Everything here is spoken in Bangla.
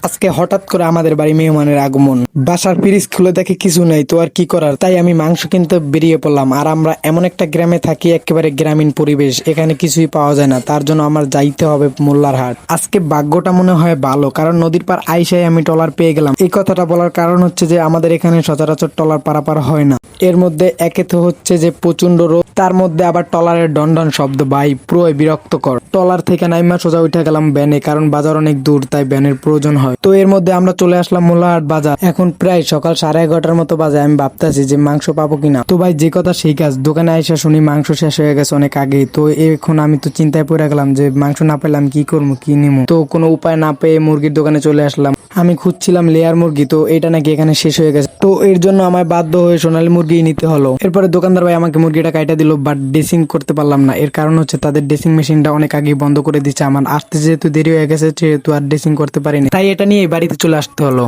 আজকে হঠাৎ করে আমাদের বাড়ি মেহমানের আগমন। বাসার ফ্রিজ খুলে দেখে কিছু নাই, তো আর কি করার, তাই আমি মাংস কিনতে বেরিয়ে পড়লাম। আর আমরা এমন একটা গ্রামে থাকি, একেবারে গ্রামীণ পরিবেশ, এখানে কিছুই পাওয়া যায় না, তার জন্য আমার যাইতে হবে মোল্লার হাট। আজকে ভাগ্যটা মনে হয় ভালো, কারণ নদীর পার আইসাই আমি ট্রলার পেয়ে গেলাম। এই কথাটা বলার কারণ হচ্ছে যে আমাদের এখানে সচরাচর ট্রলার পারাপার হয় না। এর মধ্যে একে তো হচ্ছে যে প্রচন্ড রোদ, তার মধ্যে আবার ট্রলারের ডন শব্দ, ভাই পুরোই বিরক্তকর। ট্রলার থেকে নাইমা সোজা উঠে গেলাম ভ্যানে, কারণ বাজার অনেক দূর, তাই ভ্যানের প্রয়োজন হয়। তো এর মধ্যে আমরা চলে আসলাম মোল্লাহাট বাজার। এখন প্রায় সকাল 11:30 মতো বাজে। আমি ভাবতেছি যে মাংস পাবো কিনা। তো ভাই যে কথা সেই কাজ, দোকানে আইসা শুনি মাংস শেষ হয়ে গেছে অনেক আগেই। তো এখন আমি তো চিন্তায় পড়ে গেলাম যে মাংস না পেলাম কি করবো, কি নিবো। তো কোনো উপায় না পেয়ে মুরগির দোকানে চলে আসলাম। আমি খুঁজছিলাম লেয়ার মুরগি, তো এটা নাকি এখানে শেষ হয়ে গেছে। তো এর জন্য আমায় বাধ্য হয়ে সোনালী মুরগি নিতে হলো। এরপরে দোকানদার ভাই আমাকে মুরগিটা কাইটা দিল, বাট ড্রেসিং করতে পারলাম না। এর কারণ হচ্ছে তাদের ড্রেসিং মেশিনটা অনেক আগেই বন্ধ করে দিচ্ছে। আমার আসতে যেহেতু দেরি হয়ে গেছে, সেহেতু আর ড্রেসিং করতে পারিনি, তাই এটা নিয়ে বাড়িতে চলে আসতে হলো।